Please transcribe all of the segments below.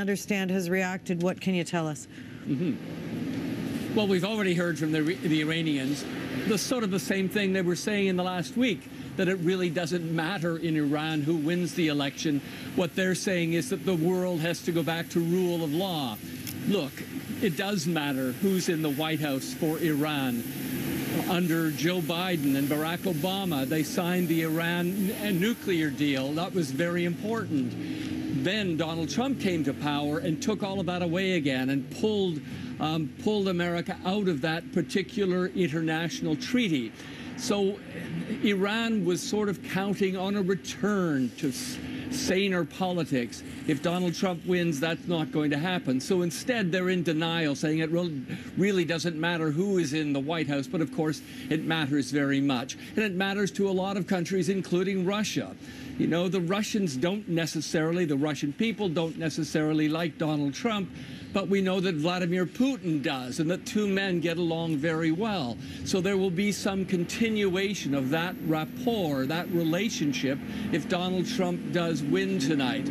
understand, has reacted. What can you tell us? Well, we've already heard from the Iranians sort of the same thing they were saying in the last week, that it really doesn't matter in Iran who wins the election. What they're saying is that the world has to go back to rule of law. Look, it does matter who's in the White House for Iran. Under Joe Biden and Barack Obama, they signed the Iran nuclear deal. That was very important. Then Donald Trump came to power and took all of that away again and pulled America out of that particular international treaty. So Iran was sort of counting on a return to saner politics. If Donald Trump wins, that's not going to happen. So instead, they're in denial, saying it really doesn't matter who is in the White House. But of course, it matters very much. And it matters to a lot of countries, including Russia. You know, the Russian people don't necessarily like Donald Trump, but we know that Vladimir Putin does, and that two men get along very well. So there will be some continuation of that rapport, that relationship, if Donald Trump does win tonight.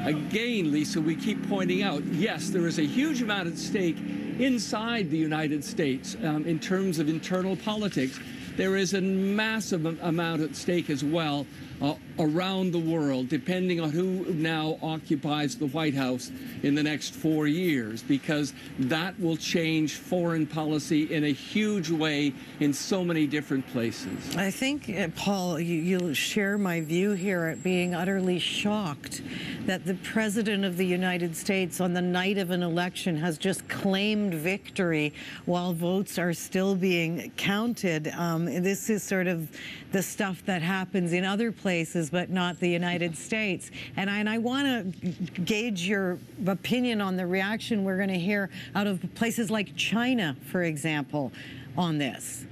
Again, Lisa, we keep pointing out, yes, there is a huge amount at stake inside the United States in terms of internal politics. There is a massive amount at stake as well around the world, depending on who now occupies the White House in the next 4 years, because that will change foreign policy in a huge way in so many different places. I think, Paul, you'll share my view here at being utterly shocked that the President of the United States on the night of an election has just claimed victory while votes are still being counted. This is sort of the stuff that happens in other places, but not the United States. And I want to gauge your opinion on the reaction we're going to hear out of places like China, for example, on this.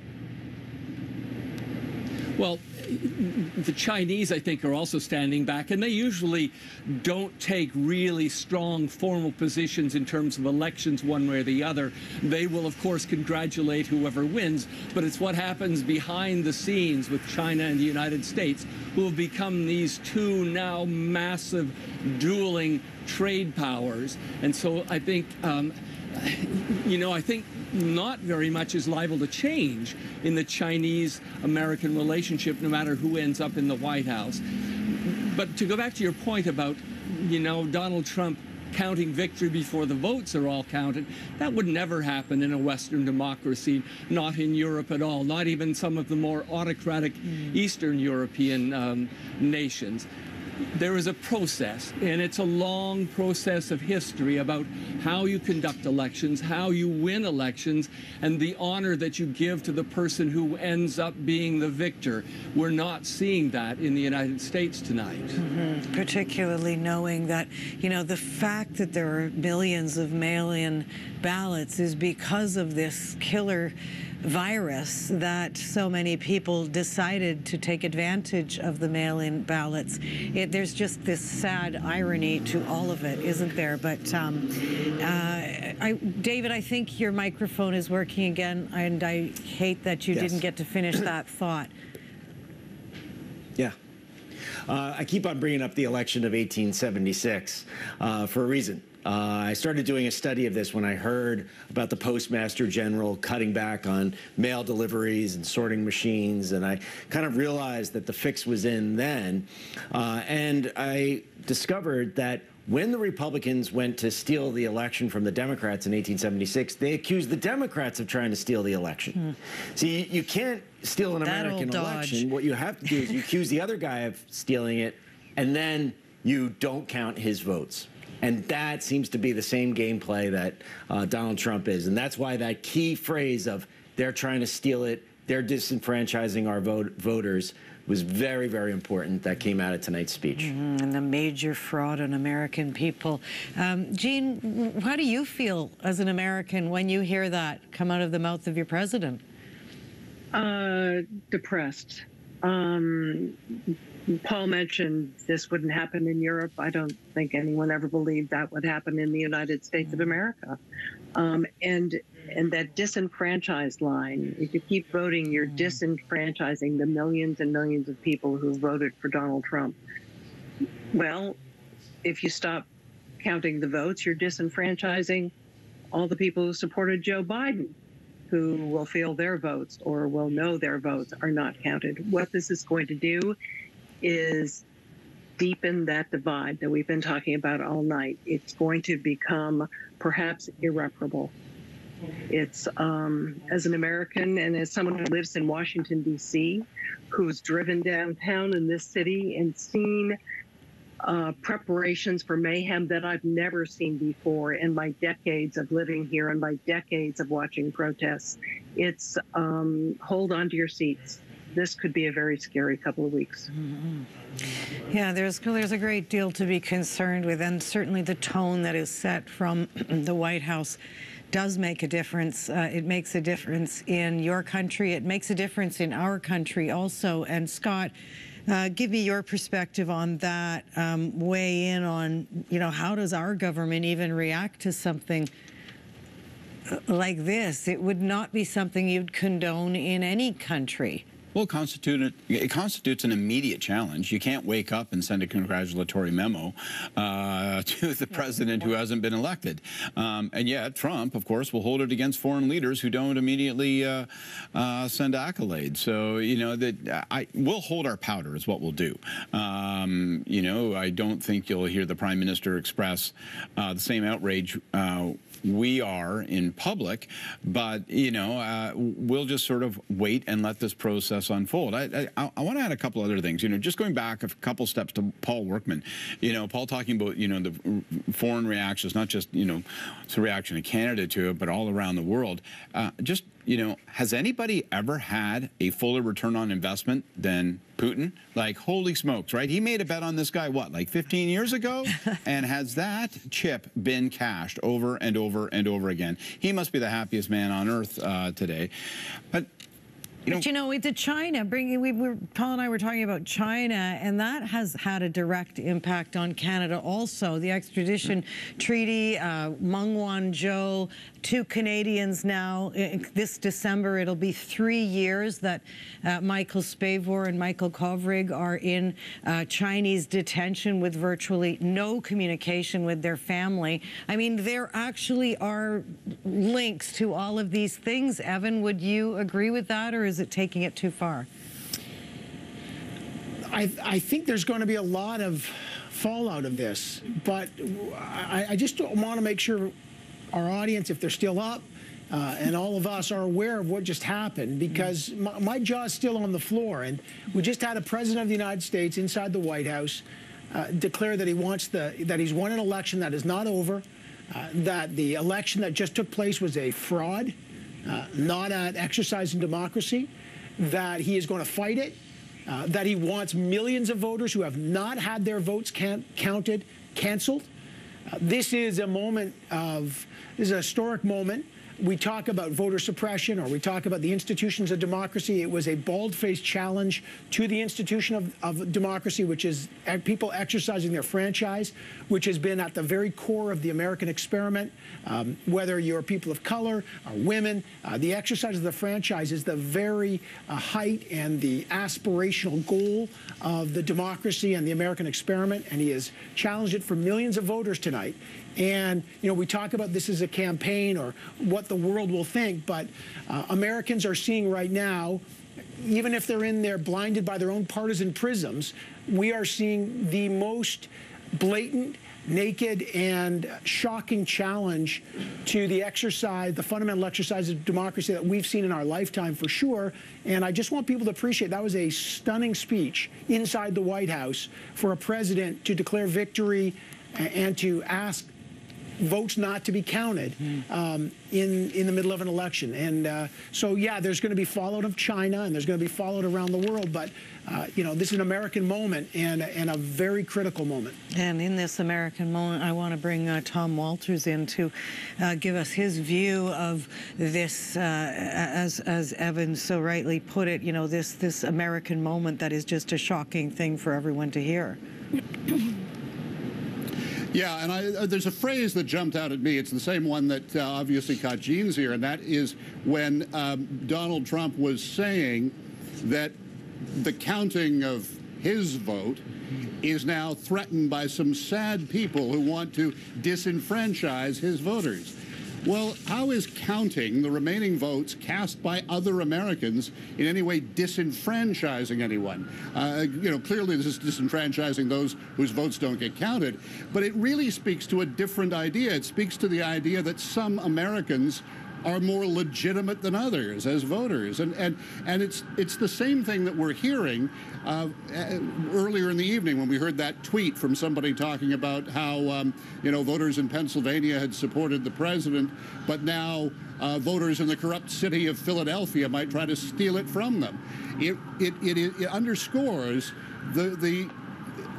Well, the Chinese, I think, are also standing back, and they usually don't take really strong formal positions in terms of elections one way or the other. They will, of course, congratulate whoever wins, but it's what happens behind the scenes with China and the United States, who have become these two now massive dueling trade powers. And so I think I think not very much is liable to change in the Chinese-American relationship, no matter who ends up in the White House. But to go back to your point about, Donald Trump counting victory before the votes are all counted, that would never happen in a Western democracy, not in Europe at all, not even some of the more autocratic Eastern European nations. There is a process, and it's a long process of history about how you conduct elections, how you win elections, and the honor that you give to the person who ends up being the victor. We're not seeing that in the United States tonight. Particularly knowing that, the fact that there are millions of mail-in ballots is because of this killer virus that so many people decided to take advantage of the mail-in ballots. There's just this sad irony to all of it, isn't there? But David, I think your microphone is working again, and I hate that you didn't get to finish that thought. Yeah. I keep on bringing up the election of 1876 for a reason. I started doing a study of this when I heard about the Postmaster General cutting back on mail deliveries and sorting machines, and I kind of realized that the fix was in then. And I discovered that when the Republicans went to steal the election from the Democrats in 1876, they accused the Democrats of trying to steal the election. See, you can't steal an American election. What you have to do is you accuse the other guy of stealing it, and then you don't count his votes. And that seems to be the same gameplay that Donald Trump is. And that's why that key phrase of they're trying to steal it, they're disenfranchising our voters was very, very important. That came out of tonight's speech. And the major fraud on American people. Jean, how do you feel as an American when you hear that come out of the mouth of your president? Depressed. Paul mentioned this wouldn't happen in Europe. I don't think anyone ever believed that would happen in the United States of America. And that disenfranchised line, if you keep voting, you're disenfranchising the millions and millions of people who voted for Donald Trump. Well, if you stop counting the votes, you're disenfranchising all the people who supported Joe Biden, who will feel their votes or will know their votes are not counted. What this is going to do is deepen that divide that we've been talking about all night. It's going to become perhaps irreparable. It's, as an American and as someone who lives in Washington, D.C., who's driven downtown in this city and seen preparations for mayhem that I've never seen before in my decades of living here and my decades of watching protests. It's hold on to your seats. This could be a very scary couple of weeks. Mm-hmm. Yeah, there's a great deal to be concerned with, and certainly the tone that is set from the White House does make a difference. It makes a difference in your country. It makes a difference in our country also. And Scott, give me your perspective on that. Weigh in on, how does our government even react to something like this? It would not be something you'd condone in any country. Well, it constitutes an immediate challenge. You can't wake up and send a congratulatory memo to the president who hasn't been elected. And yet Trump, of course, will hold it against foreign leaders who don't immediately send accolades. So, we'll hold our powder is what we'll do. I don't think you'll hear the Prime Minister express the same outrage we are in public, but, we'll just sort of wait and let this process unfold. I want to add a couple other things, just going back a couple steps to Paul Workman, Paul talking about, the foreign reactions, not just, the reaction in Canada to it, but all around the world. Has anybody ever had a fuller return on investment than Putin? Like, holy smokes, right? He made a bet on this guy, what, like 15 years ago? And has that chip been cashed over and over and over again? He must be the happiest man on earth today. But with China, Paul and I were talking about China, and that has had a direct impact on Canada also. The extradition treaty, Meng Wanzhou, 2 Canadians now. This December, it'll be 3 years that Michael Spavor and Michael Kovrig are in Chinese detention with virtually no communication with their family. I mean, there actually are links to all of these things. Evan, would you agree with that, or is it taking it too far? I think there's going to be a lot of fallout of this, but I just want to make sure our audience, if they're still up, and all of us are aware of what just happened, because my jaw is still on the floor. And we just had a president of the United States inside the White House declare that he's won an election that is not over, that the election that just took place was a fraud, not an exercise in democracy, that he is going to fight it, that he wants millions of voters who have not had their votes counted canceled. This is a historic moment. We talk about voter suppression, or we talk about the institutions of democracy. It was a bald-faced challenge to the institution of democracy, which is people exercising their franchise, which has been at the very core of the American experiment. Whether you're people of color or women, the exercise of the franchise is the very height and the aspirational goal of the democracy and the American experiment, and he has challenged it for millions of voters tonight. And, we talk about this as a campaign or what the world will think, but Americans are seeing right now, even if they're in there blinded by their own partisan prisms, we are seeing the most blatant, naked, and shocking challenge to the fundamental exercise of democracy that we've seen in our lifetime, for sure. And I just want people to appreciate that was a stunning speech inside the White House for a president to declare victory and to ask votes not to be counted in the middle of an election. And so, yeah, there's going to be fallout of China, and there's going to be fallout around the world. But, this is an American moment and a very critical moment. And in this American moment, I want to bring Tom Walters in to give us his view of this, as Evan so rightly put it, this American moment that is just a shocking thing for everyone to hear. Yeah, and there's a phrase that jumped out at me. It's the same one that obviously caught Gene's ear, and that is when Donald Trump was saying that the counting of his vote is now threatened by some sad people who want to disenfranchise his voters. Well, how is counting the remaining votes cast by other Americans in any way disenfranchising anyone? Clearly this is disenfranchising those whose votes don't get counted, but it really speaks to a different idea. It speaks to the idea that some Americans are more legitimate than others as voters. And it's the same thing that we're hearing earlier in the evening when we heard that tweet from somebody talking about how, voters in Pennsylvania had supported the president, but now voters in the corrupt city of Philadelphia might try to steal it from them. It underscores the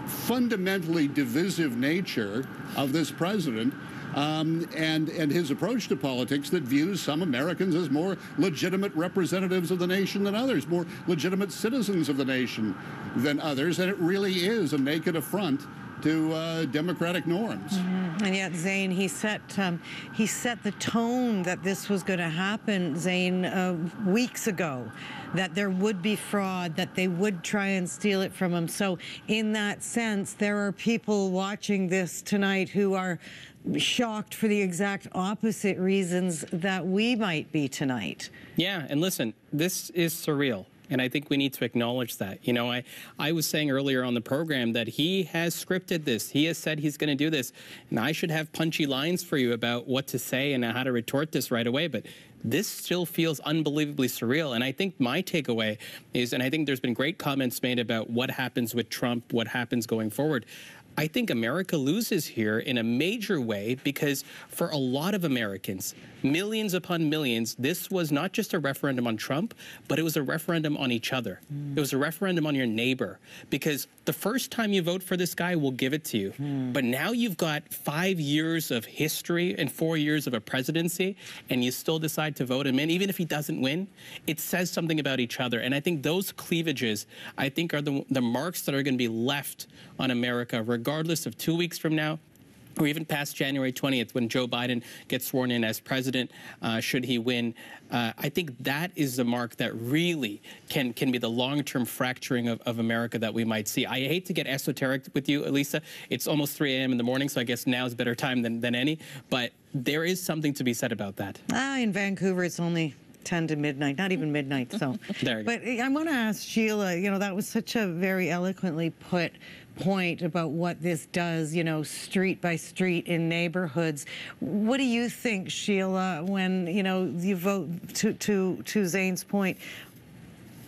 fundamentally divisive nature of this president and his approach to politics that views some Americans as more legitimate representatives of the nation than others, more legitimate citizens of the nation than others, and it really is a naked affront to democratic norms. And yet, Zane, he set the tone that this was going to happen, Zane, weeks ago, that there would be fraud, that they would try and steal it from him. So in that sense, there are people watching this tonight who are shocked for the exact opposite reasons that we might be tonight. Yeah, and listen, this is surreal. And I think we need to acknowledge that. You know, I was saying earlier on the program that he has scripted this. He has said he's going to do this. And I should have punchy lines for you about what to say and how to retort this right away. But this still feels unbelievably surreal. And I think my takeaway is, and I think there's been great comments made about what happens with Trump, what happens going forward. I think America loses here in a major way because for a lot of Americans, millions upon millions, this was not just a referendum on Trump, but it was a referendum on each other. It was a referendum on your neighbor, because the first time you vote for this guy, we'll give it to you. But now you've got 5 years of history and 4 years of a presidency, and you still decide to vote him in, even if he doesn't win. It says something about each other. And I think those cleavages, I think, are the marks that are going to be left on America, regardless of 2 weeks from now, or even past January 20th when Joe Biden gets sworn in as president, should he win. I think that is the mark that really can be the long-term fracturing of America that we might see. I hate to get esoteric with you, Elisa. It's almost 3 a.m. in the morning, so I guess now is a better time than any. But there is something to be said about that. In Vancouver, it's only 10 to midnight, not even midnight. So, but I want to ask Sheila, that was such a very eloquently put point about what this does, street by street in neighborhoods. What do you think, Sheila, when, you vote to Zane's point?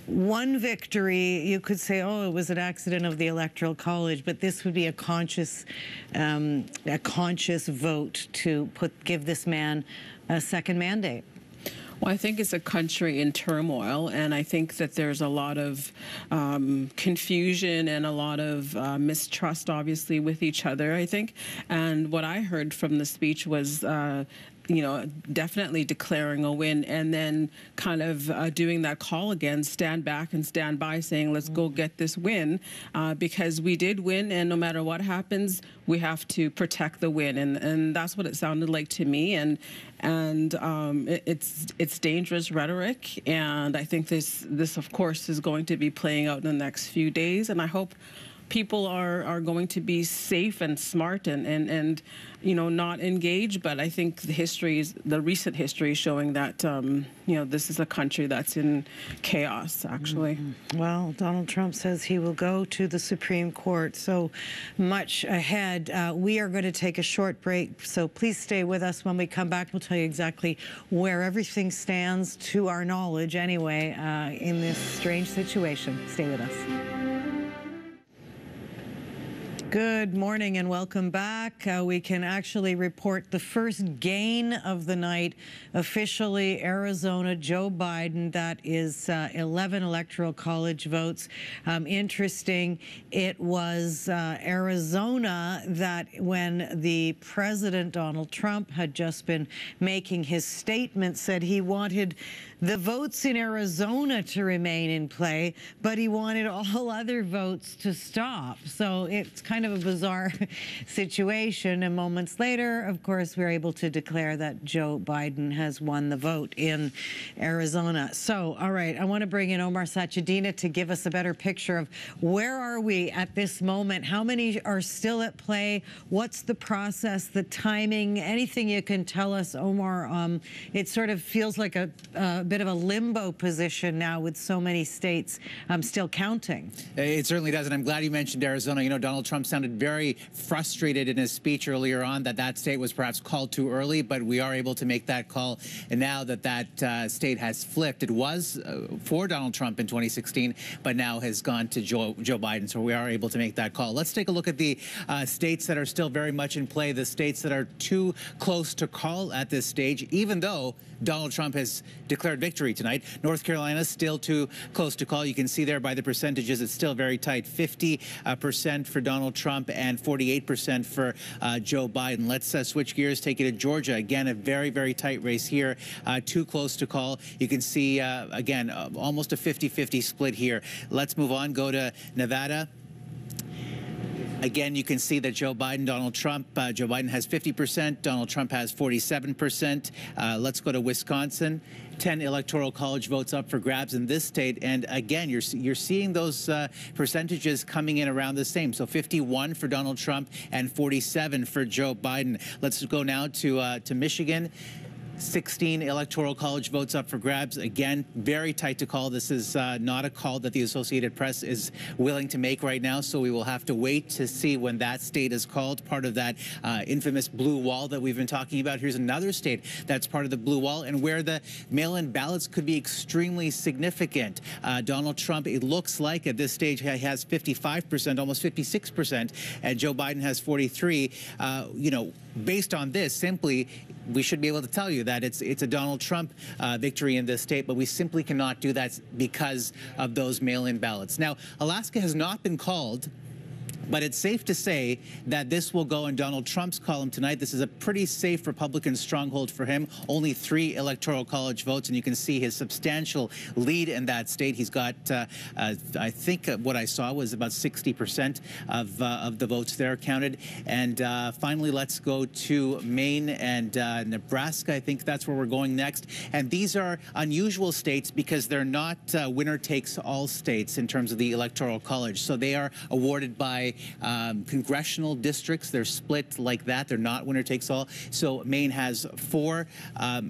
One victory, you could say, oh, it was an accident of the Electoral College, but this would be a conscious vote to give this man a second mandate. Well, I think it's a country in turmoil, and I think that there's a lot of confusion and a lot of mistrust, obviously, with each other, I think. And what I heard from the speech was definitely declaring a win, and then kind of doing that call again, stand back and stand by, saying, let's go get this win, because we did win, and no matter what happens, we have to protect the win. And that's what it sounded like to me. And it's dangerous rhetoric, and I think this of course is going to be playing out in the next few days, and I hope people are going to be safe and smart and not engaged. But I think the recent history is showing that this is a country that's in chaos, actually. Well, Donald Trump says he will go to the Supreme Court, so much ahead. We are going to take a short break, so please stay with us. When we come back, we'll tell you exactly where everything stands, to our knowledge anyway, in this strange situation. Stay with us. Good morning and welcome back. We can actually report the first gain of the night. Officially, Arizona, Joe Biden, that is 11 Electoral College votes. Interesting, it was Arizona that when the President, Donald Trump, had just been making his statement, said he wanted the votes in Arizona to remain in play, but he wanted all other votes to stop. So it's kind of a bizarre situation. And moments later, of course, we're able to declare that Joe Biden has won the vote in Arizona. So, all right, I want to bring in Omar Sachedina to give us a better picture of where are we at this moment? How many are still at play? What's the process, the timing, anything you can tell us, Omar? It sort of feels like a bit of a limbo position now with so many states still counting. It certainly does, and I'm glad you mentioned Arizona. You know, Donald Trump sounded very frustrated in his speech earlier on that state was perhaps called too early, but we are able to make that call. And now that state has flipped, it was for Donald Trump in 2016, but now has gone to Joe Biden, so we are able to make that call. Let's take a look at the states that are still very much in play, the states that are too close to call at this stage, even though Donald Trump has declared victory tonight. North Carolina still too close to call. You can see there by the percentages, it's still very tight. 50% for Donald Trump and 48% for Joe Biden. Let's switch gears, take you to Georgia. Again, a very, very tight race here. Too close to call. You can see, again, almost a 50-50 split here. Let's move on, go to Nevada. Again, you can see that Joe Biden, Donald Trump, Joe Biden has 50%, Donald Trump has 47%. Let's go to Wisconsin. 10 electoral college votes up for grabs in this state. And again, you're seeing those percentages coming in around the same. So 51 for Donald Trump and 47 for Joe Biden. Let's go now to Michigan. 16 electoral college votes up for grabs. Again, very tight to call. This is not a call that the Associated Press is willing to make right now, so we will have to wait to see when that state is called, part of that infamous blue wall that we've been talking about. Here's another state that's part of the blue wall and where the mail-in ballots could be extremely significant. Donald Trump, it looks like at this stage, has 55%, almost 56%, and Joe Biden has 43. You know, based on this, simply, we should be able to tell you that it's a Donald Trump victory in this state, but we simply cannot do that because of those mail-in ballots. Now, Alaska has not been called, but it's safe to say that this will go in Donald Trump's column tonight. This is a pretty safe Republican stronghold for him. Only 3 electoral college votes, and you can see his substantial lead in that state. He's got, I think what I saw was about 60% of the votes there counted. And finally, let's go to Maine and Nebraska. I think that's where we're going next. And these are unusual states because they're not winner-takes-all states in terms of the electoral college. So they are awarded by congressional districts. They're split like that. They're not winner takes all. So Maine has 4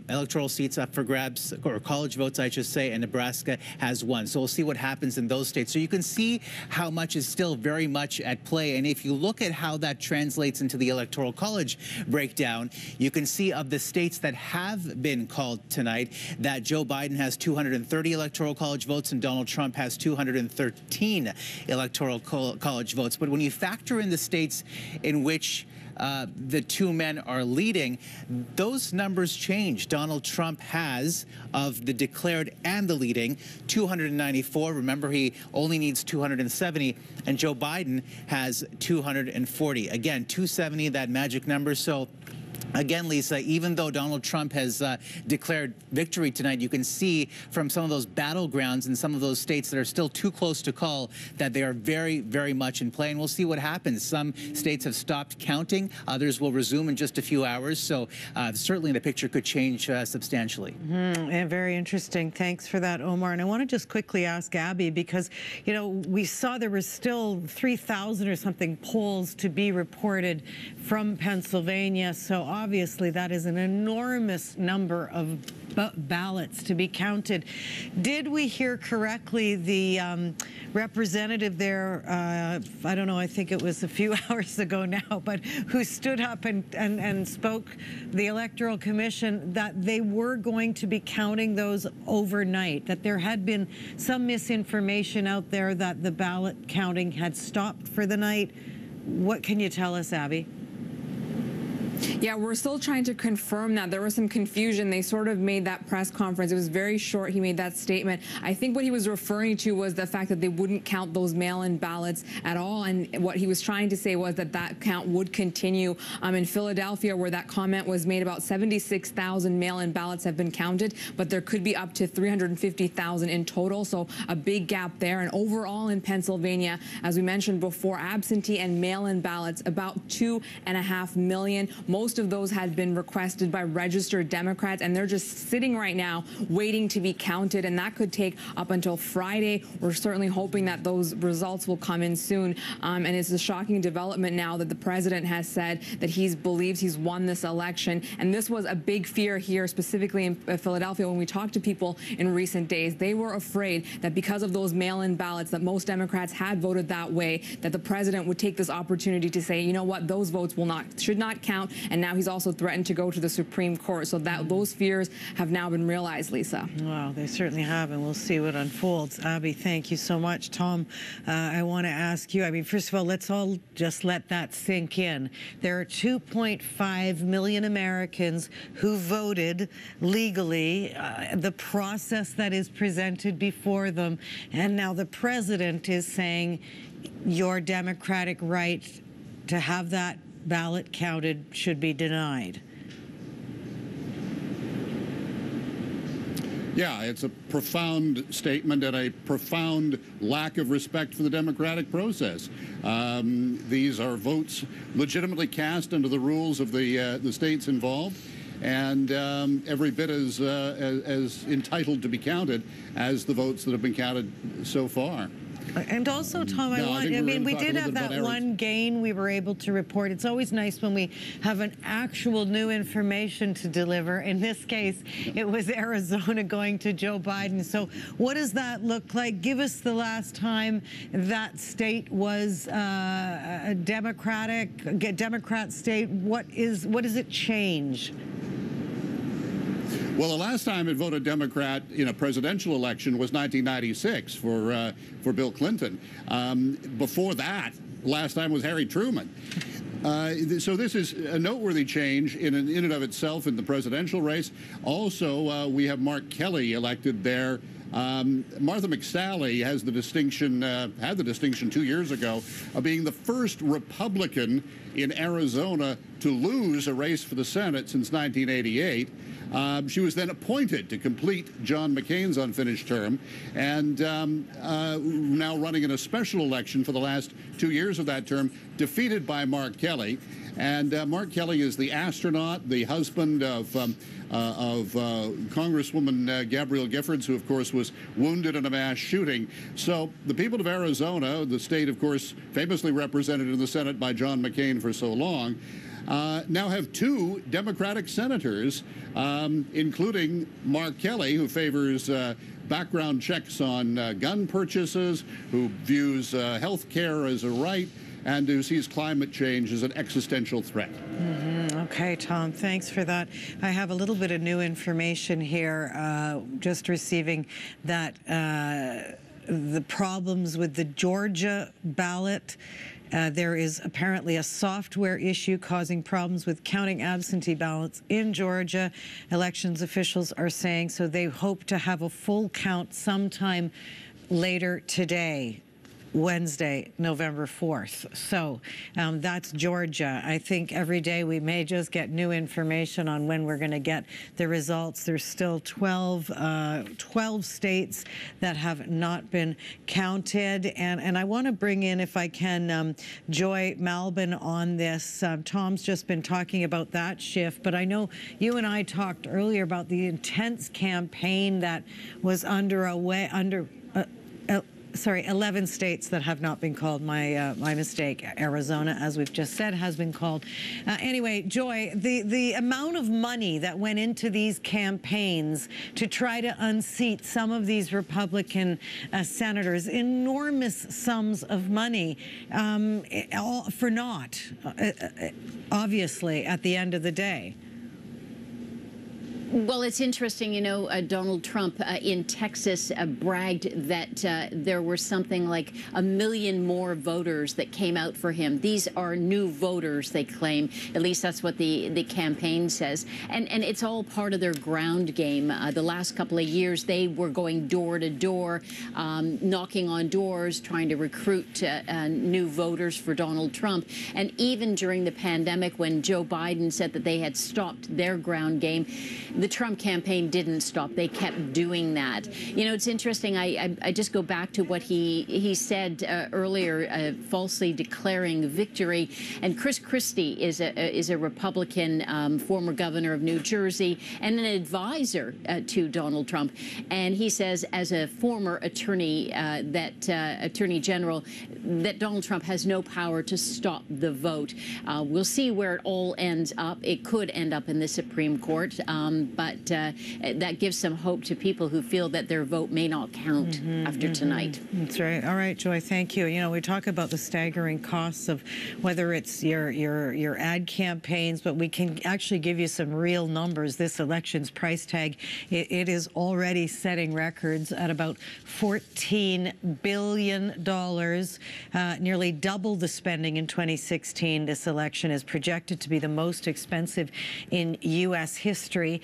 electoral seats up for grabs, or college votes, I should say, and Nebraska has 1. So we'll see what happens in those states. So you can see how much is still very much at play. And if you look at how that translates into the electoral college breakdown, you can see of the states that have been called tonight that Joe Biden has 230 electoral college votes and Donald Trump has 213 electoral college votes. But when you factor in the states in which the 2 men are leading, those numbers change. Donald Trump has, of the declared and the leading, 294. Remember, he only needs 270. And Joe Biden has 240. Again, 270, that magic number. So again, Lisa, even though Donald Trump has declared victory tonight, you can see from some of those battlegrounds in some of those states that are still too close to call that they are very, very much in play. And we'll see what happens. Some states have stopped counting. Others will resume in just a few hours. So certainly the picture could change substantially. And very interesting. Thanks for that, Omar. And I want to just quickly ask Abby, because, you know, we saw there was still 3,000 or something polls to be reported from Pennsylvania. So obviously that is an enormous number of ballots to be counted. Did we hear correctly the representative there, I don't know, I think it was a few hours ago now, but who stood up and spoke the Electoral Commission that they were going to be counting those overnight, that there had been some misinformation out there that the ballot counting had stopped for the night? What can you tell us, Abby? Yeah, we're still trying to confirm that. There was some confusion. They sort of made that press conference. It was very short. He made that statement. I think what he was referring to was the fact that they wouldn't count those mail-in ballots at all. And what he was trying to say was that that count would continue. In Philadelphia, where that comment was made, about 76,000 mail-in ballots have been counted, but there could be up to 350,000 in total. So a big gap there. And overall in Pennsylvania, as we mentioned before, absentee and mail-in ballots, about 2.5 million. Most of those had been requested by registered Democrats, and they're just sitting right now waiting to be counted, and that could take up until Friday. We're certainly hoping that those results will come in soon. And it's a shocking development now that the president has said that he believes he's won this election. And this was a big fear here, specifically in Philadelphia. When we talked to people in recent days, they were afraid that because of those mail-in ballots, that most Democrats had voted that way, that the president would take this opportunity to say, you know what, those votes should not count. And now he's also threatened to go to the Supreme Court. So that those fears have now been realized, Lisa. Wow, they certainly have, and we'll see what unfolds. Abby, thank you so much. Tom, I want to ask you, I mean, first of all, let's all just let that sink in. There are 2.5 million Americans who voted legally, the process that is presented before them, and now the president is saying your democratic right to have that ballot counted should be denied. Yeah, it's a profound statement and a profound lack of respect for the democratic process. These are votes legitimately cast under the rules of the states involved, and every bit as entitled to be counted as the votes that have been counted so far. And also, Tom, I mean, we did have that one gain we were able to report. It's always nice when we have an actual new information to deliver. In this case, it was Arizona going to Joe Biden. So what does that look like? Give us the last time that state was a Democrat state. What does it change? Well, the last time it voted Democrat in a presidential election was 1996 for Bill Clinton. Before that, last time was Harry Truman. So this is a noteworthy change in and of itself in the presidential race. Also, we have Mark Kelly elected there. Martha McSally has the distinction, had the distinction 2 years ago, of being the first Republican in Arizona to lose a race for the Senate since 1988. She was then appointed to complete John McCain's unfinished term, and now running in a special election for the last 2 years of that term, defeated by Mark Kelly. And Mark Kelly is the astronaut, the husband of Congresswoman Gabrielle Giffords, who, of course, was wounded in a mass shooting. So the people of Arizona, the state, of course, famously represented in the Senate by John McCain for so long, now have two Democratic senators, including Mark Kelly, who favors background checks on gun purchases, who views health care as a right, and who sees climate change as an existential threat. Okay, Tom, thanks for that. I have a little bit of new information here, just receiving that the problems with the Georgia ballot. There is apparently a software issue causing problems with counting absentee ballots in Georgia. Elections officials are saying so they hope to have a full count sometime later today. Wednesday, November 4th. So that's Georgia. I think every day we may just get new information on when we're going to get the results. There's still 12 states that have not been counted. And I want to bring in, if I can, Joy Malbon on this. Tom's just been talking about that shift, but I know you and I talked earlier about the intense campaign that was underway 11 states that have not been called. My mistake. Arizona, as we've just said, has been called. Anyway, Joy, the amount of money that went into these campaigns to try to unseat some of these Republican senators, enormous sums of money, all for naught, obviously, at the end of the day. Well, it's interesting, you know, Donald Trump in Texas bragged that there were something like 1 million more voters that came out for him. These are new voters, they claim. At least that's what the campaign says. And it's all part of their ground game. The last couple of years, they were going door to door, knocking on doors, trying to recruit new voters for Donald Trump. And even during the pandemic, when Joe Biden said that they had stopped their ground game, the Trump campaign didn't stop. They kept doing that. You know, it's interesting. I just go back to what he said earlier, falsely declaring victory. And Chris Christie is a Republican, former governor of New Jersey, and an advisor to Donald Trump. And he says, as a former attorney, attorney general, that Donald Trump has no power to stop the vote. We'll see where it all ends up. It could end up in the Supreme Court. But that gives some hope to people who feel that their vote may not count after tonight. That's right. All right, Joy, thank you. You know, we talk about the staggering costs of whether it's your ad campaigns, but we can actually give you some real numbers. This election's price tag, it is already setting records at about $14 billion, nearly double the spending in 2016. This election is projected to be the most expensive in U.S. history.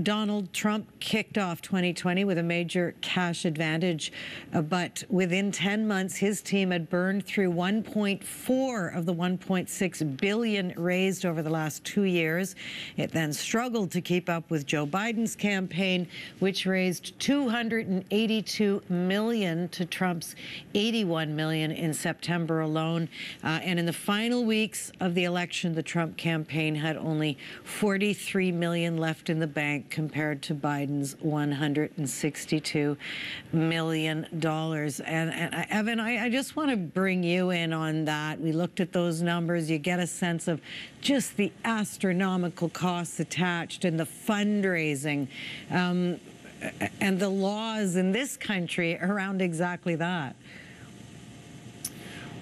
Donald Trump kicked off 2020 with a major cash advantage, but within 10 months, his team had burned through 1.4 of the 1.6 billion raised over the last 2 years. It then struggled to keep up with Joe Biden's campaign, which raised $282 million to Trump's $81 million in September alone. And in the final weeks of the election, the Trump campaign had only $43 million left in the bank compared to Biden's $162 million. And Evan, I just want to bring you in on that. We looked at those numbers. You get a sense of just the astronomical costs attached and the fundraising and the laws in this country around exactly that.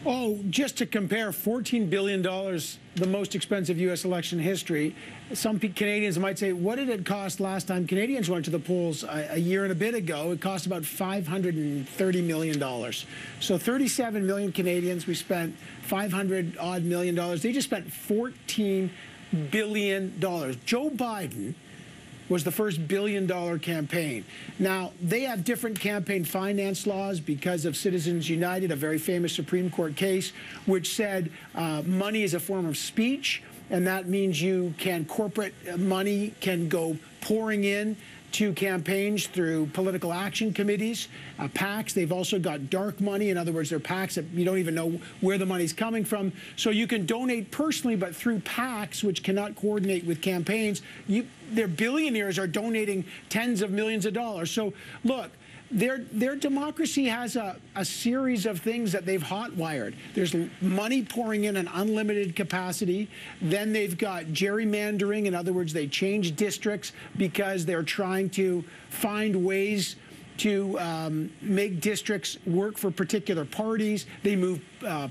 Oh, just to compare, $14 billion, the most expensive U.S. election in history. Some Canadians might say, what did it cost last time Canadians went to the polls a year and a bit ago? It cost about $530 million. So 37 million Canadians, we spent $500-odd million. They just spent $14 billion. Joe Biden was the first billion-dollar campaign. Now, they have different campaign finance laws because of Citizens United, a very famous Supreme Court case, which said money is a form of speech, and that means corporate money can go pouring in to campaigns through political action committees, PACs. They've also got dark money. In other words, they're PACs that you don't even know where the money's coming from. So you can donate personally, but through PACs, which cannot coordinate with campaigns, their billionaires are donating tens of millions of dollars. So look, their democracy has a series of things that they've hot-wired. There's money pouring in an unlimited capacity. Then they've got gerrymandering. In other words, they change districts because they're trying to find ways to make districts work for particular parties. They move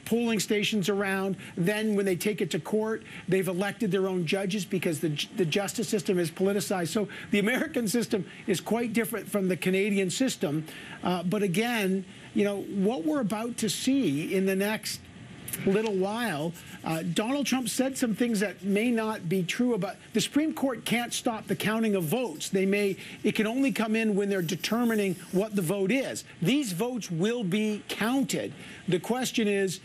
polling stations around. Then when they take it to court, they've elected their own judges because the justice system is politicized. So the American system is quite different from the Canadian system. But again, you know, what we're about to see in the next little while, Donald Trump said some things that may not be true about the Supreme Court. Can't stop the counting of votes. It can only come in when they're determining what the vote is. These votes will be counted. The question is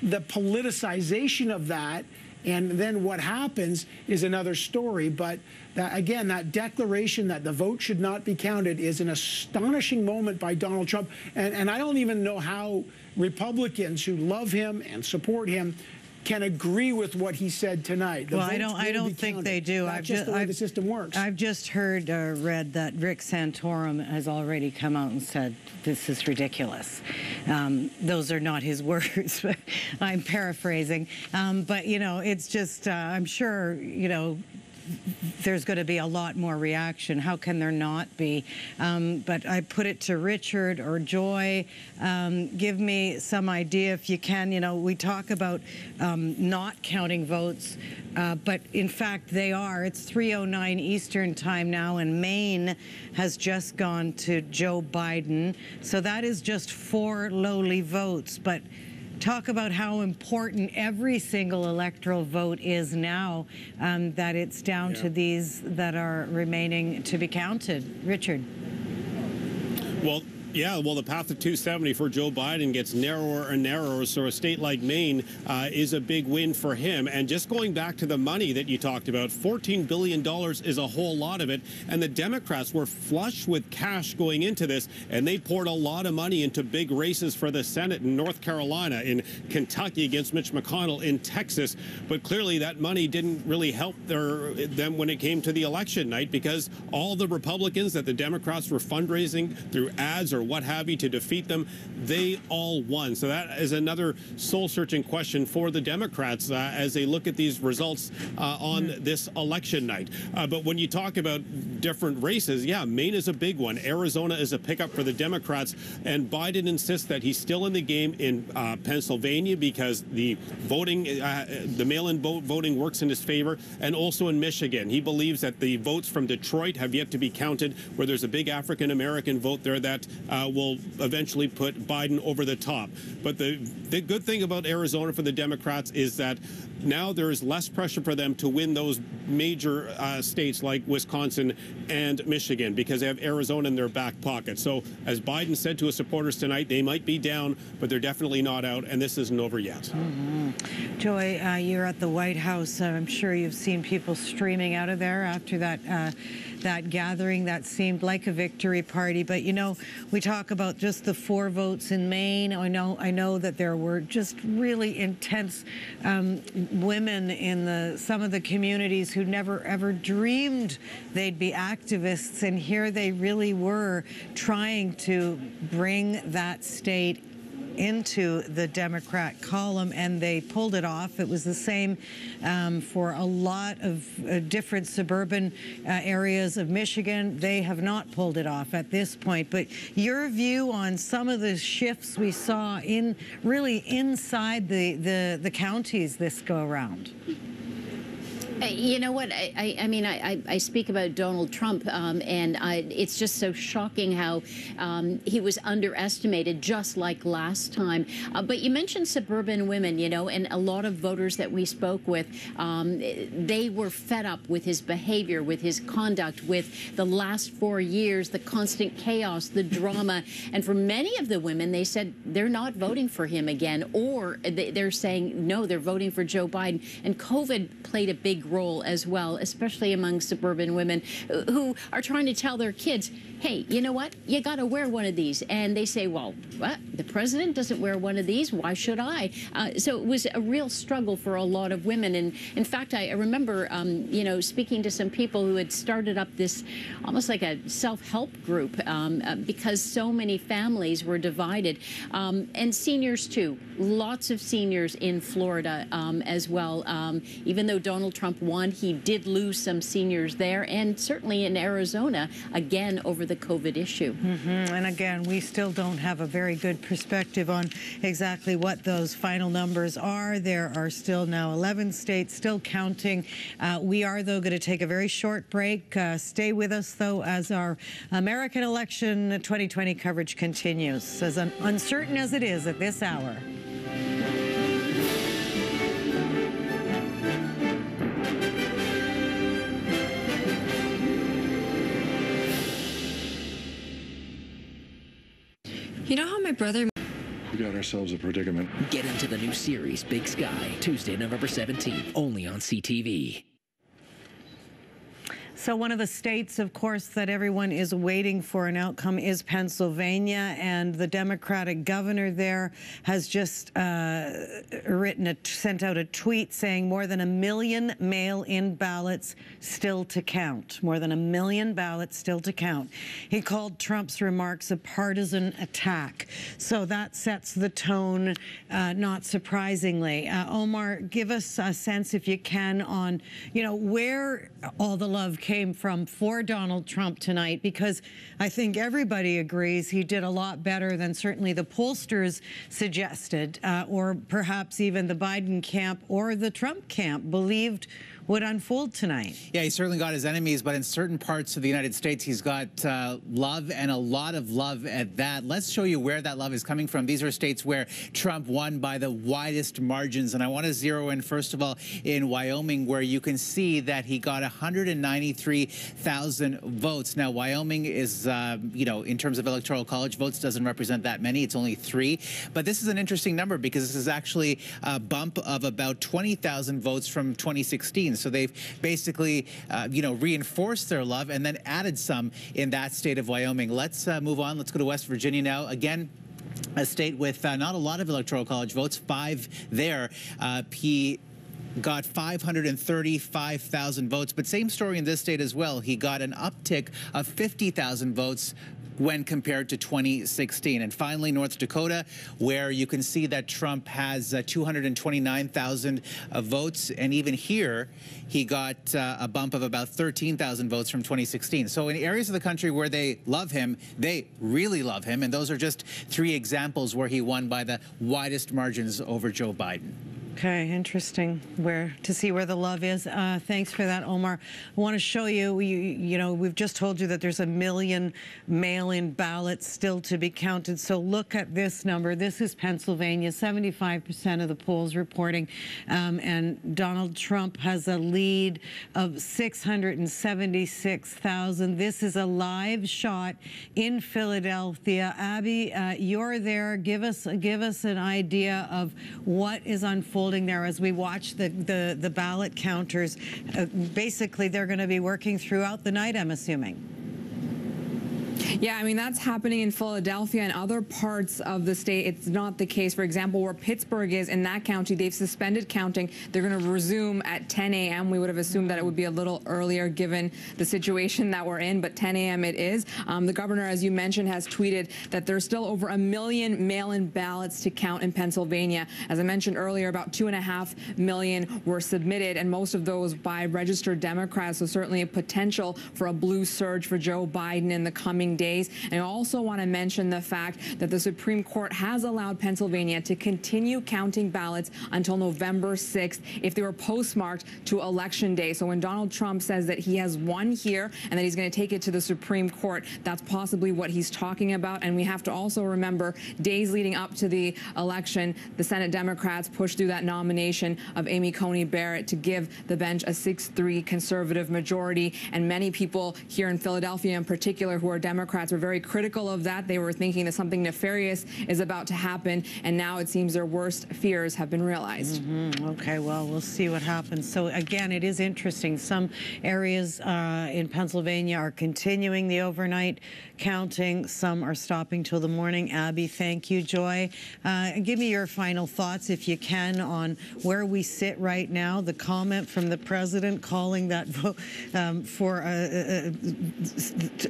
the politicization of that, and then what happens is another story. But that, again, that declaration that the vote should not be counted is an astonishing moment by Donald Trump. And I don't even know how Republicans who love him and support him can agree with what he said tonight. Well, I don't think they do. That's just the way the system works. I've just heard, read that Rick Santorum has already come out and said this is ridiculous. Those are not his words, but I'm paraphrasing. But, you know, it's just, I'm sure, you know, there's going to be a lot more reaction. How can there not be? But I put it to Richard or Joy, give me some idea if you can. You know, we talk about not counting votes, but in fact they are. It's 3:09 Eastern time now, and Maine has just gone to Joe Biden. So that is just 4 lowly votes. But talk about how important every single electoral vote is now, that it's down to these that are remaining to be counted. Richard. Well, yeah, well, the path to 270 for Joe Biden gets narrower and narrower, so a state like Maine is a big win for him. And just going back to the money that you talked about, $14 billion is a whole lot of it, and the Democrats were flush with cash going into this, and they poured a lot of money into big races for the Senate in North Carolina, in Kentucky against Mitch McConnell, in Texas. But clearly that money didn't really help them when it came to the election night, because all the Republicans that the Democrats were fundraising through ads or what have you to defeat them, they all won. So that is another soul-searching question for the Democrats as they look at these results on this election night. But when you talk about different races, yeah, Maine is a big one. Arizona is a pickup for the Democrats, and Biden insists that he's still in the game in Pennsylvania because the voting, the mail-in voting works in his favor, and also in Michigan. He believes that the votes from Detroit have yet to be counted, where there's a big African-American vote there that will eventually put Biden over the top. But the good thing about Arizona for the Democrats is that now there is less pressure for them to win those major states like Wisconsin and Michigan, because they have Arizona in their back pocket. So as Biden said to his supporters tonight, they might be down, but they're definitely not out, and this isn't over yet. Joy, you're at the White House. I'm sure you've seen people streaming out of there after that gathering that seemed like a victory party. But you know, we talk about just the 4 votes in Maine. I know that there were just really intense women in some of the communities who never ever dreamed they'd be activists, and here they really were trying to bring that state into the Democrat column, and they pulled it off. It was the same for a lot of different suburban areas of Michigan. They have not pulled it off at this point. But your view on some of the shifts we saw really inside the counties this go around? You know what? I mean, I speak about Donald Trump, and it's just so shocking how he was underestimated, just like last time. But you mentioned suburban women, you know, and a lot of voters that we spoke with, they were fed up with his behavior, with his conduct, with the last 4 years, the constant chaos, the drama. And for many of the women, they said they're not voting for him again, or they're saying, no, they're voting for Joe Biden. And COVID played a big role as well, especially among suburban women who are trying to tell their kids, hey, you know what? You got to wear one of these. And they say, well, what? The president doesn't wear one of these. Why should I? So it was a real struggle for a lot of women. And in fact, I remember, you know, speaking to some people who had started up this almost like a self-help group because so many families were divided. And seniors, too. Lots of seniors in Florida as well. Even though Donald Trump won, he did lose some seniors there, and certainly in Arizona, again, over the COVID issue. And again, we still don't have a very good perspective on exactly what those final numbers are. There are still now 11 states still counting. We are, though, going to take a very short break. Stay with us, though, as our American election 2020 coverage continues, as uncertain as it is at this hour. You know how my brother... We got ourselves a predicament. Get into the new series, Big Sky, Tuesday, November 17th, only on CTV. So one of the states, of course, that everyone is waiting for an outcome is Pennsylvania, and the Democratic governor there has just sent out a tweet saying more than 1 million mail-in ballots still to count. More than 1 million ballots still to count. He called Trump's remarks a partisan attack. So that sets the tone, not surprisingly. Omar, give us a sense, if you can, on, where all the love came from for Donald Trump tonight, because I think everybody agrees he did a lot better than certainly the pollsters suggested, or perhaps even the Biden camp or the Trump camp believed would unfold tonight. Yeah, he certainly got his enemies, but in certain parts of the United States, he's got love, and a lot of love at that. Let's show you where that love is coming from. These are states where Trump won by the widest margins, and I want to zero in, first of all, in Wyoming, where you can see that he got 193,000 votes. Now, Wyoming is, in terms of electoral college votes, doesn't represent that many. It's only 3. But this is an interesting number because this is actually a bump of about 20,000 votes from 2016. So they've basically, reinforced their love and then added some in that state of Wyoming. Let's move on. Let's go to West Virginia now. Again, a state with not a lot of electoral college votes, 5 there. He got 535,000 votes, but same story in this state as well. He got an uptick of 50,000 votes when compared to 2016. And finally, North Dakota, where you can see that Trump has 229,000 votes. And even here, he got a bump of about 13,000 votes from 2016. So in areas of the country where they love him, they really love him. And those are just 3 examples where he won by the widest margins over Joe Biden. Okay, interesting to see where the love is. Thanks for that, Omar. I want to show you, we've just told you that there's 1 million mail-in ballots still to be counted. So look at this number. This is Pennsylvania, 75% of the polls reporting. And Donald Trump has a lead of 676,000. This is a live shot in Philadelphia. Abby, you're there. Give us an idea of what is unfolding there as we watch the ballot counters. Basically, they're going to be working throughout the night, I'm assuming. Yeah, I mean, that's happening in Philadelphia and other parts of the state. It's not the case. For example, where Pittsburgh is in that county, they've suspended counting. They're going to resume at 10 a.m. We would have assumed that it would be a little earlier given the situation that we're in, but 10 a.m. it is. The governor, as you mentioned, has tweeted that there's still over 1 million mail-in ballots to count in Pennsylvania. As I mentioned earlier, about 2.5 million were submitted, and most of those by registered Democrats, so certainly a potential for a blue surge for Joe Biden in the coming days. And I also want to mention the fact that the Supreme Court has allowed Pennsylvania to continue counting ballots until November 6th if they were postmarked to Election Day. So when Donald Trump says that he has won here and that he's going to take it to the Supreme Court, that's possibly what he's talking about. And we have to also remember, days leading up to the election, the Senate Democrats pushed through that nomination of Amy Coney Barrett to give the bench a 6-3 conservative majority. And many people here in Philadelphia in particular who are Democrats were very critical of that. They were thinking that something nefarious is about to happen, and now it seems their worst fears have been realized. Okay, well, we'll see what happens. So again, it is interesting. Some areas in Pennsylvania are continuing the overnight counting. Some are stopping till the morning. Abby, thank you. Joy, give me your final thoughts, if you can, on where we sit right now. The comment from the president calling that vote for a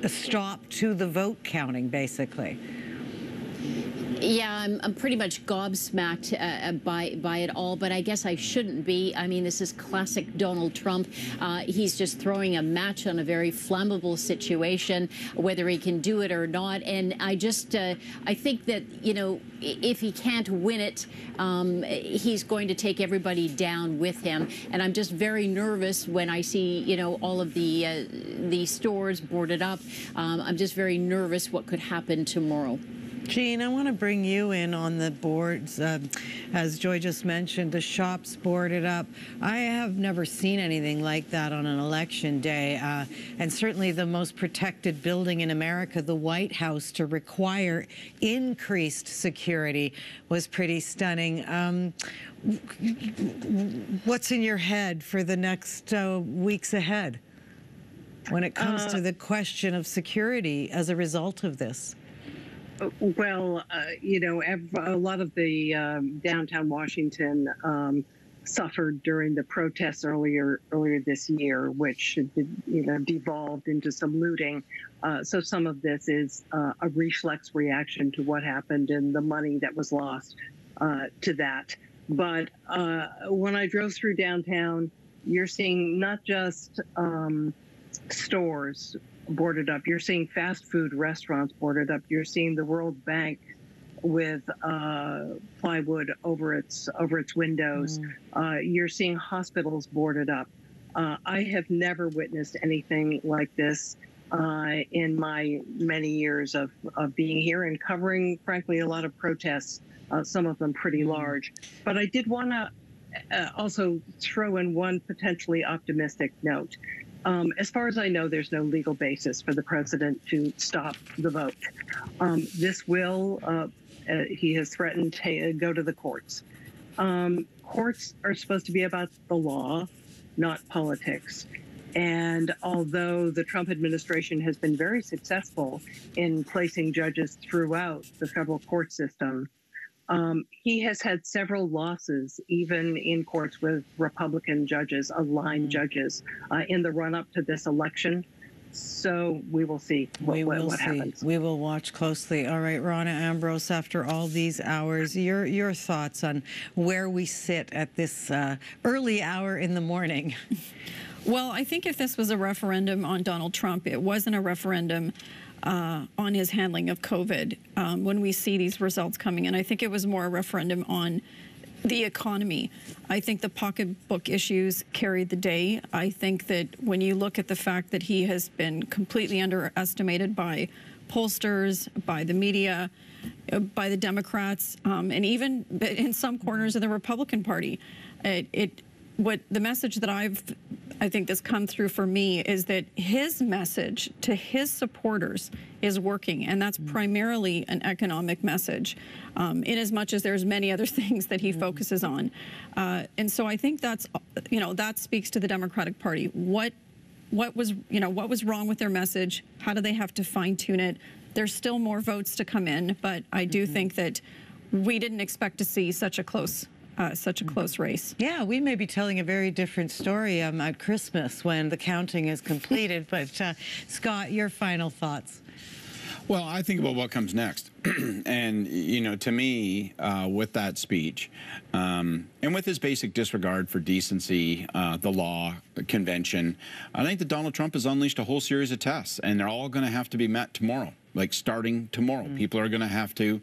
stop to the vote counting, basically. Yeah, I'm pretty much gobsmacked by it all, but I guess I shouldn't be. I mean, this is classic Donald Trump. He's just throwing a match on a very flammable situation, whether he can do it or not. And I just, I think that, if he can't win it, he's going to take everybody down with him. And I'm just very nervous when I see, all of the stores boarded up. I'm just very nervous what could happen tomorrow. Jean, I want to bring you in on the boards. As Joy just mentioned, the shops boarded up. I have never seen anything like that on an election day. And certainly the most protected building in America, the White House, to require increased security was pretty stunning. What's in your head for the next weeks ahead? when it comes to the question of security as a result of this? Well, you know, a lot of the downtown Washington suffered during the protests earlier this year, which, you know, devolved into some looting. So some of this is a reflex reaction to what happened and the money that was lost to that. But when I drove through downtown, you're seeing not just stores boarded up. You're seeing fast food restaurants boarded up. You're seeing the World Bank with plywood over its windows. You're seeing hospitals boarded up. I have never witnessed anything like this in my many years of being here and covering, frankly, a lot of protests, some of them pretty large. But I did want to also throw in one potentially optimistic note. As far as I know, there's no legal basis for the president to stop the vote. This will, he has threatened to go to the courts. Courts are supposed to be about the law, not politics. And although the Trump administration has been very successful in placing judges throughout the federal court system, he has had several losses, even in courts with Republican judges, aligned judges, in the run-up to this election. So we will see what happens. We will watch closely. All right, Ronna Ambrose, after all these hours, your thoughts on where we sit at this early hour in the morning. Well, I think if this was a referendum on Donald Trump, it wasn't a referendum on his handling of COVID when we see these results coming in. I think it was more a referendum on the economy. I think the pocketbook issues carried the day. I think that when you look at the fact that he has been completely underestimated by pollsters, by the media, by the Democrats, and even in some corners of the Republican Party, what the message that I think that's come through for me is that his message to his supporters is working, and that's primarily an economic message, in as much as there's many other things that he focuses on. And so I think that's, you know, that speaks to the Democratic Party. What was wrong with their message? How do they have to fine tune it? There's still more votes to come in, but I do think that we didn't expect to see such a close race. Yeah, we may be telling a very different story at Christmas when the counting is completed. But Scott, your final thoughts. Well, I think about what comes next. And, you know, to me, with that speech, and with his basic disregard for decency, the law, the convention, I think that Donald Trump has unleashed a whole series of tests, and they're all going to have to be met tomorrow. Like starting tomorrow, people are going to have to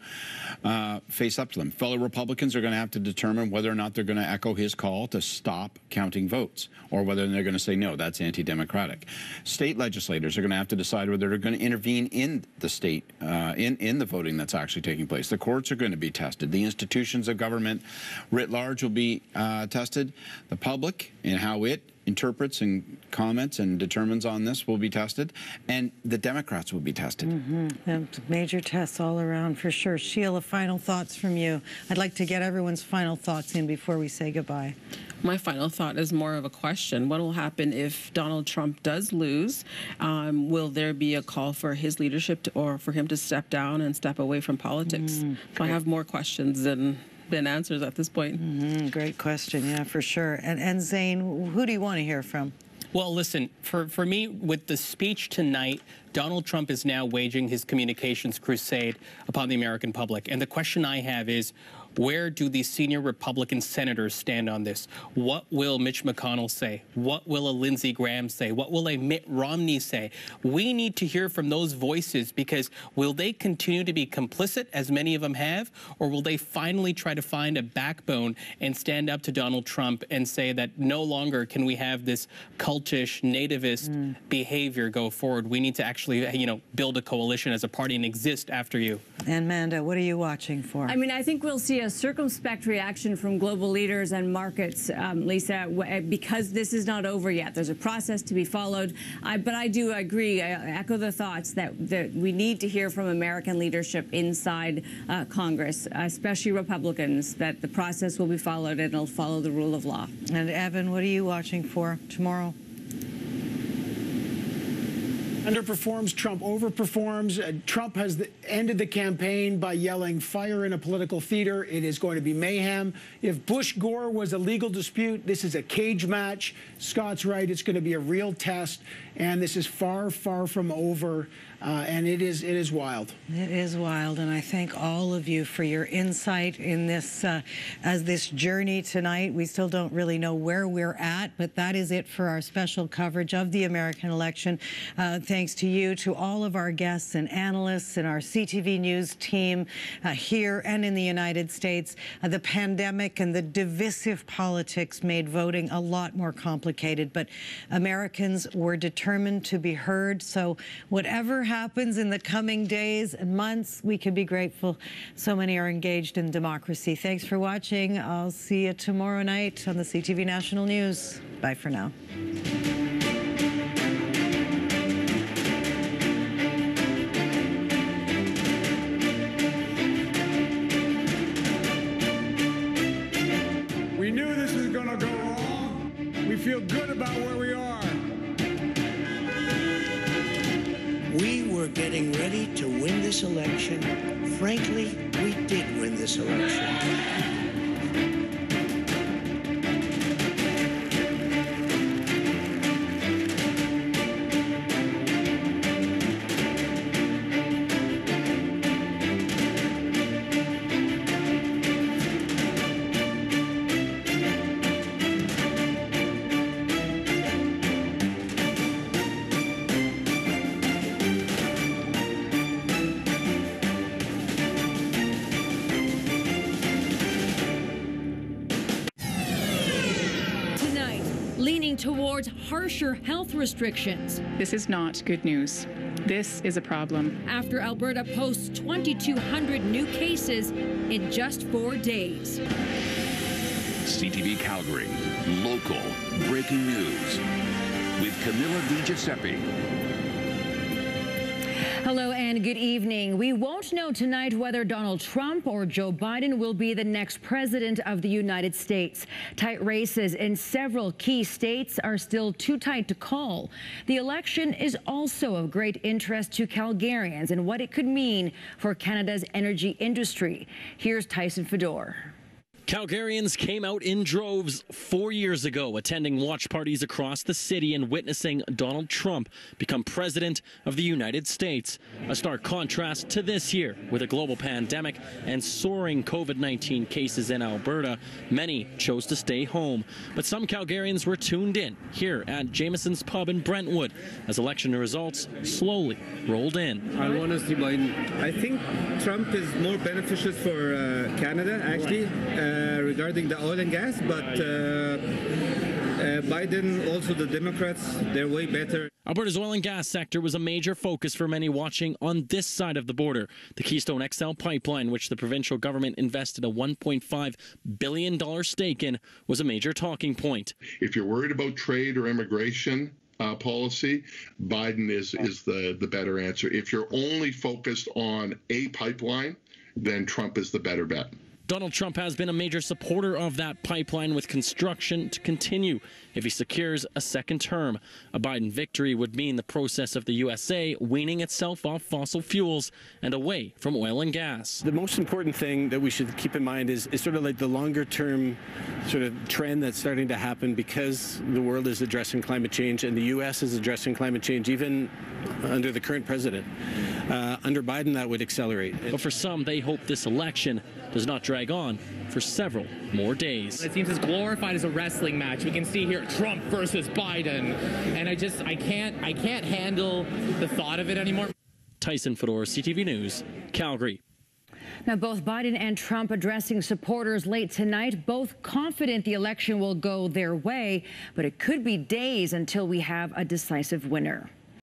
face up to them. Fellow Republicans are going to have to determine whether or not they're going to echo his call to stop counting votes, or whether they're going to say, no, that's anti-democratic. State legislators are going to have to decide whether they're going to intervene in the state, in the voting that's actually taking place. The courts are going to be tested. The institutions of government writ large will be tested. The public and how it interprets and comments and determines on this will be tested, and the Democrats will be tested. Major tests all around for sure. Sheila, final thoughts from you. I'd like to get everyone's final thoughts in before we say goodbye. My final thought is more of a question. What will happen if Donald Trump does lose? Will there be a call for his leadership or for him to step down and step away from politics? So I have more questions than answers at this point. Great question, yeah, for sure. And Zane, who do you want to hear from? Well, listen, for me, with the speech tonight, Donald Trump is now waging his communications crusade upon the American public. And the question I have is, where do these senior Republican senators stand on this? What will Mitch McConnell say? What will a Lindsey Graham say? What will a Mitt Romney say? We need to hear from those voices, because will they continue to be complicit, as many of them have, or will they finally try to find a backbone and stand up to Donald Trump and say that no longer can we have this cultish, nativist behavior go forward? We need to actually, you know, build a coalition as a party and exist after you. And Manda, what are you watching for? I mean, I think we'll see a circumspect reaction from global leaders and markets, Lisa, because this is not over yet. There's a process to be followed. But I do agree, I echo the thoughts that we need to hear from American leadership inside Congress, especially Republicans, that the process will be followed and it'll follow the rule of law. And Evan, what are you watching for tomorrow? underperforms, Trump overperforms. Trump has ended the campaign by yelling fire in a political theater. It is going to be mayhem. If Bush-Gore was a legal dispute, this is a cage match. Scott's right. It's going to be a real test. And this is far, far from over. And it is wild. It is wild, and I thank all of you for your insight in this as this journey tonight. We still don't really know where we're at, but that is it for our special coverage of the American election. Thanks to you, to all of our guests and analysts and our CTV News team here and in the United States. The pandemic and the divisive politics made voting a lot more complicated, but Americans were determined to be heard. So whatever happens in the coming days and months, we can be grateful so many are engaged in democracy. Thanks for watching. I'll see you tomorrow night on the CTV National News. Bye for now. We knew this was going to go wrong. We feel good about where we are. We were getting ready to win this election. Frankly, we did win this election. Leaning towards harsher health restrictions. This is not good news. This is a problem. After Alberta posts 2,200 new cases in just 4 days. CTV Calgary, local breaking news with Camilla Di Giuseppe. Hello and good evening. We won't know tonight whether Donald Trump or Joe Biden will be the next president of the United States. Tight races in several key states are still too tight to call. The election is also of great interest to Calgarians and what it could mean for Canada's energy industry. Here's Tyson Fedor. Calgarians came out in droves 4 years ago, attending watch parties across the city and witnessing Donald Trump become president of the United States. A stark contrast to this year, with a global pandemic and soaring COVID-19 cases in Alberta. Many chose to stay home, but some Calgarians were tuned in here at Jameson's Pub in Brentwood as election results slowly rolled in. I want to see Biden. I think Trump is more beneficial for Canada, actually. Regarding the oil and gas, but Biden, also the Democrats, they're way better. Alberta's oil and gas sector was a major focus for many watching on this side of the border. The Keystone XL pipeline, which the provincial government invested a $1.5 billion stake in, was a major talking point. If you're worried about trade or immigration policy, Biden is the better answer. If you're only focused on a pipeline, then Trump is the better bet. Donald Trump has been a major supporter of that pipeline, with construction to continue if he secures a second term. A Biden victory would mean the process of the USA weaning itself off fossil fuels and away from oil and gas. The most important thing that we should keep in mind is sort of like the longer term sort of trend that's starting to happen, because the world is addressing climate change and the U.S. is addressing climate change even under the current president. Under Biden, that would accelerate. But for some, they hope this election does not drag on for several more days. It seems as glorified as a wrestling match. We can see here Trump versus Biden, and I can't handle the thought of it anymore. Tyson Fedor, CTV News, Calgary. Now, both Biden and Trump addressing supporters late tonight, both confident the election will go their way, but it could be days until we have a decisive winner.